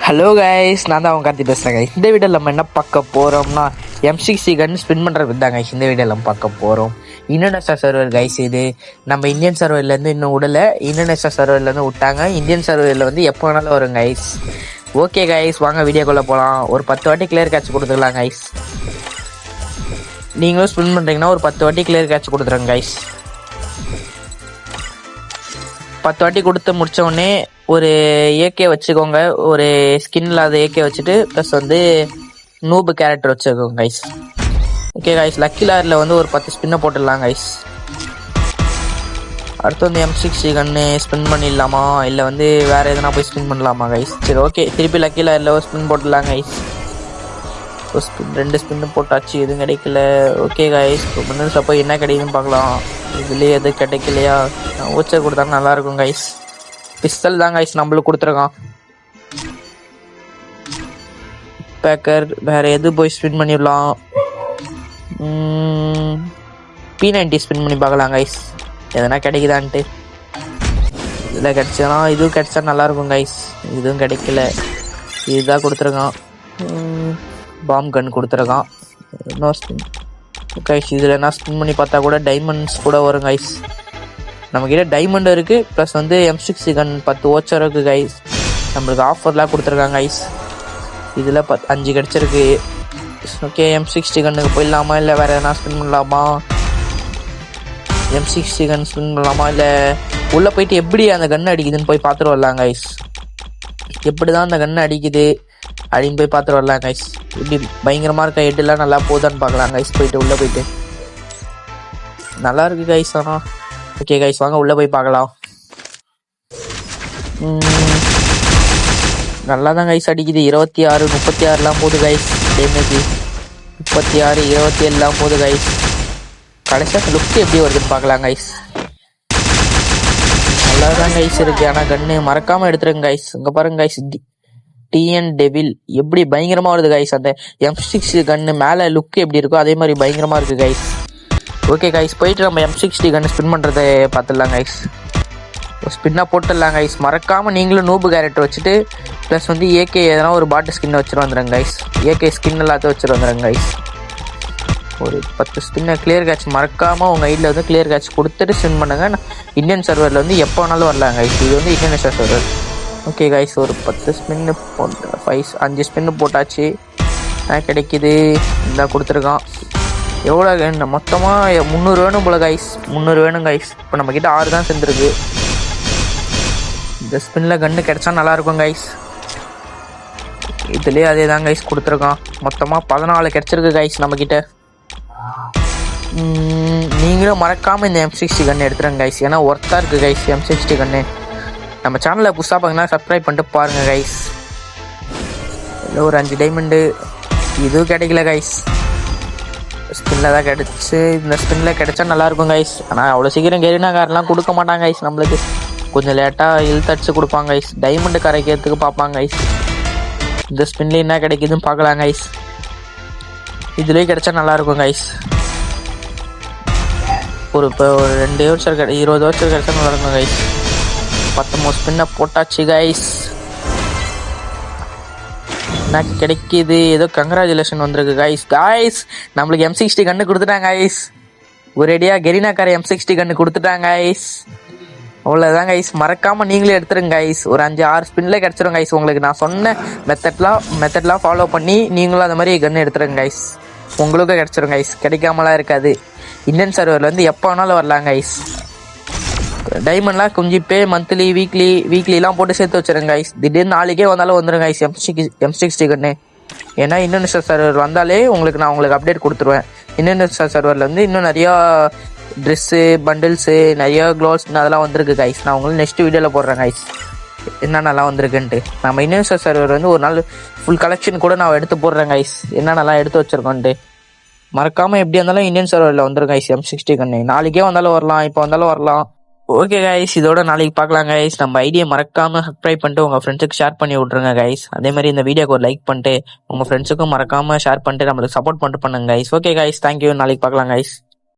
Hello guys, நான் தான் அவங்க கார்த்தி பேசுகிறேன் கைஸ். இந்த வீடியோவில் நம்ம என்ன பார்க்க போகிறோம்னா M60 கன் ஸ்பின் பண்ணுறது தான் கைஸ். இந்த வீடியோவில் நம்ம பார்க்க போகிறோம். Indonesia server guys. இது நம்ம இந்தியன் சர்வர்லேருந்து இன்னும் விடலை, இந்தோனேஷியா சர்வர்லேருந்து விட்டாங்க. இந்தியன் சர்வரில் வந்து எப்போ வேணாலும் வரும் கைஸ். ஓகே கைஸ், வாங்க வீடியோக்குள்ளே போகலாம். ஒரு 10 வாட்டி கிளியர் கேட்ச் கொடுத்துக்கலாம் கைஸ். நீங்களும் ஸ்பின் பண்ணுறீங்கன்னா ஒரு 10 வாட்டி கிளியர் கேட்ச் கொடுத்துருங்க கைஸ். 10 வாட்டி கொடுத்து முடிச்ச உடனே ஒரு ஏகே வச்சுக்கோங்க. ஒரு ஸ்கின் இல்லாத ஏகே வச்சுட்டு ப்ளஸ் வந்து நூபு கேரக்டர் வச்சுக்கோங்க guys. Okay guys, lucky lauryl வந்து ஒரு 10 ஸ்பின்னை போட்டுடலாம் கைஸ். அடுத்து வந்து M60 கன்னு ஸ்பின் பண்ணிடலாமா, இல்லை வந்து வேறு எதனா போய் ஸ்பின் பண்ணலாமா கைஸ்? சரி ஓகே, திருப்பி லக்கி லாரில் ஒரு ஸ்பின் போட்டுடலாம் கைஸ். ஒரு ஸ்பின் 2 ஸ்பின்னு போட்டாச்சு, எதுவும் கிடைக்கல. ஓகே கைஸ், இப்போ என்ன கிடைக்குதுன்னு பார்க்கலாம். இதுலேயே எது கிடைக்கலையா? ஓச்சர் கொடுத்தா நல்லாயிருக்கும் கைஸ். பிஸ்டல் தான் கைஸ் நம்மளுக்கு கொடுத்துருக்கான். பேக்கர் வேறு எது போய் ஸ்பின் பண்ணிடலாம். P90 ஸ்பின் பண்ணி பார்க்கலாம் கைஸ், எதனா கிடைக்குதான்ட்டு. இதில் கிடைச்சனா இதுவும் கிடைச்சா நல்லாயிருக்கும் கைஸ். இதுவும் கிடைக்கல, இதுதான் கொடுத்துருக்கான். பாம் கன் கொடுத்துருக்கான். இன்னொரு ஸ்பின் கைஸ். இதில் என்ன ஸ்பின் பண்ணி பார்த்தா கூட டைமண்ட்ஸ் கூட வரும் கைஸ். நம்மக்கிட்ட டைமண்ட் இருக்குது, ப்ளஸ் வந்து M60 கன் 10 ஓச்சர் இருக்குது கைஸ். நம்மளுக்கு ஆஃபர்லாம் கொடுத்துருக்காங்க கைஸ். இதில் 5 கிடச்சிருக்கு. ஓகே, M60 கன்னுக்கு போயிடலாமா, இல்லை வேறு எதனா ஸ்பின் பண்ணலாமா? M60 கன் ஸ்பின் பண்ணலாமா, இல்லை உள்ளே போயிட்டு எப்படி அந்த கன்று அடிக்குதுன்னு போய் பார்த்துட்டு வரலாம் கைஸ். எப்படி தான் அந்த கன்று அடிக்குது அப்படின்னு போய் பார்த்துட்டு வரலாம் கைஸ். இப்படி பயங்கரமாக இருக்க ஹெட்டெல்லாம் நல்லா போதான்னு பார்க்கலாம் கைஸ். போயிட்டு உள்ளே போயிட்டு நல்லா இருக்குது கைஸ். ஆனால் ஓகே கைஸ், வாங்க உள்ளே போய் பார்க்கலாம். நல்லா தான் கைஸ் அடிக்குது. 26, 36 போகுது கைஸ். டேமேஜ் 36, 27 போகுது கைஸ். கடைசியாக லுக்கு எப்படி வருதுன்னு பார்க்கலாம் கைஸ். நல்லா தான் கைஸ் இருக்குது. ஆனால் கன்று மறக்காமல் எடுத்துருங்க கைஸ். இங்கே பாருங்க கைஸ், TN டெவில் எப்படி பயங்கரமாக வருது கைஸ். அந்த M60 கன்று மேலே லுக்கு எப்படி இருக்கோ அதே மாதிரி பயங்கரமாக இருக்குது கைஸ். ஓகே கைஸ், போயிட்டு நம்ம M60 கன்று ஸ்பின் பண்ணுறதை பார்த்துடலாம் கைஸ். ஸ்பின்னாக போட்டுடலாம் கைஸ். மறக்காமல் நீங்களும் நூபு கேரக்டர் வச்சுட்டு ப்ளஸ் வந்து ஏகே எதனா ஒரு பாட்டு ஸ்கின்னை வச்சுட்டு வந்துடுங்க கைஸ். ஏகே ஸ்கின் எல்லாத்தையும் வச்சுட்டு வந்துடுங்க கைஸ். ஒரு 10 ஸ்பின்னை கிளியர் கேட்ச் மறக்காமல் உங்கள் ஐடியில் வந்து கிளியர் கேட்ச் கொடுத்துட்டு ஸ்பின் பண்ணுங்கள். இந்தியன் சர்வரில் வந்து எப்போ வேணாலும் வரலாம் கைஸ். இது வந்து இந்தோனேஷியா சர்வர். ஓகே கைஸ், ஒரு 10 ஸ்பின்னு போட்டு 5 ஸ்பின்னு போட்டாச்சு. கிடைக்கிது, இந்த கொடுத்துருக்கான். எவ்வளோ மொத்தமாக 300 வேணும் போல கைஸ். 300 வேணும் கைஸ். இப்போ நம்மக்கிட்ட 6 தான் சேர்ந்துருக்கு. இந்த ஸ்பின்னில் கன்று கிடச்சா நல்லாயிருக்கும் கைஸ். இதுலேயே அதே தான் கைஸ் கொடுத்துருக்கான். மொத்தமாக 14 கிடச்சிருக்கு கைஸ் நம்மக்கிட்ட. நீங்களும் மறக்காமல் இந்த M60 கன்று எடுத்துருங்க கைஸ். ஏன்னா ஒர்த்தாக இருக்குது கைஸ் M60 கன்று. நம்ம சேனலில் புதுசாக பார்த்தீங்கன்னா சப்ஸ்கிரைப் பண்ணிட்டு பாருங்கள் கைஸ். இல்லை ஒரு 5 டைமண்டு இதுவும் கிடைக்கல கைஸ். ஸ்பின்னில் தான் கிடச்சி. இந்த ஸ்பின்னில் கிடச்சா நல்லாயிருக்கும் கைஸ். ஆனால் அவ்வளோ சீக்கிரம் கெரினா காரெலாம் கொடுக்க மாட்டாங்க கைஸ். நம்மளுக்கு கொஞ்சம் லேட்டாக இழுத்தடிச்சு கொடுப்பாங்க கைஸ். டைமண்டு கரைக்கிறதுக்கு பார்ப்பாங்க கைஸ். இந்த ஸ்பின்லேயே என்ன கிடைக்குதுன்னு பார்க்கலாம் கைஸ். இதுலேயே கிடச்சா நல்லாயிருக்கும் கைஸ். இப்போ ஒரு 2 வருஷம் 20 வருஷம் கிடச்சா நல்லாயிருக்கும் கைஸ். 19 ஸ்பின்னை போட்டாச்சு கைஸ். எனக்கு கிடைக்கிது. ஏதோ கங்க்ராச்சுலேஷன் வந்திருக்கு கைஸ். கைஸ் நம்மளுக்கு M60 கன்று கொடுத்துட்டாங்க கைஸ். ஒரேடியாக கெரினாக்கார M60 கன்று கொடுத்துட்டாங்க கைஸ். அவ்வளோதான் கைஸ். மறக்காமல் நீங்களே எடுத்துருங்க கைஸ். ஒரு 5-6 ஸ்பின்ல கிடச்சிரும் கைஸ். உங்களுக்கு நான் சொன்ன மெத்தட்லாம் ஃபாலோ பண்ணி நீங்களும் அந்த மாதிரி கன்று எடுத்துருங்க கைஸ். உங்களுக்கும் கிடச்சிரும் கைஸ். கிடைக்காமலாம் இருக்காது. இந்தியன் சர்வரில் வந்து எப்போ வேணாலும் வரலாம் கைஸ். டைமண்ட்லாம் கொஞ்சம் பே மந்த்லி வீக்லிலாம் போட்டு சேர்த்து வச்சுருங்க கைஸ். திடீர்னு நாளைக்கே வந்தாலும் வந்துடுங்க கைஸ் M60 கன்று. ஏன்னா இந்தோனேஷியா சர்வர் வந்தாலே நான் அப்டேட் கொடுத்துருவேன். இந்தோனேஷியா சர்வரில் வந்து இன்னும் நிறையா ட்ரெஸ்ஸு பண்டில்ஸு நிறையா க்ளோவ்ஸ் அதெல்லாம் வந்திருக்கு கைஸ். நான் உங்களுக்கு நெக்ஸ்ட் வீடியோவில் போடுறேன் கைஸ் என்னென்னலாம் வந்திருக்குன்ட்டு. நம்ம இந்தோனேஷியா சர்வர் வந்து ஒரு நாள் ஃபுல் கலெக்ஷன் கூட நான் எடுத்து போடுறேன் கைஸ். என்னென்னலாம் எடுத்து வச்சுருக்கோன்ட்டு. மறக்காமல் எப்படி இருந்தாலும் இந்தியன் சர்வரில் வந்துடும் கைஸ் M60 கன்று. நாளைக்கே வந்தாலும் வரலாம், இப்போ வந்தாலும் வரலாம். ஓகே கைஸ், இதோட நாளைக்கு பார்க்கலாம் கைஸ். நம்ம ஐடியா மறக்காமல் சப்ஸ்கிரைப் பண்ணிட்டு உங்கள் ஃப்ரெண்ட்ஸுக்கு ஷேர் பண்ணி விட்ருங்க கைஸ். அதே மாதிரி இந்த வீடியோக்கு ஒரு லைக் பண்ணிட்டு உங்கள் ஃப்ரெண்ட்ஸுக்கும் மறக்காமல் ஷேர் பண்ணிட்டு நம்மளுக்கு சப்போர்ட் பண்ணிட்டு பண்ணுங்க கைஸ். Okay guys, thank you. நாளைக்கு பார்க்கலாம் கைஸ்.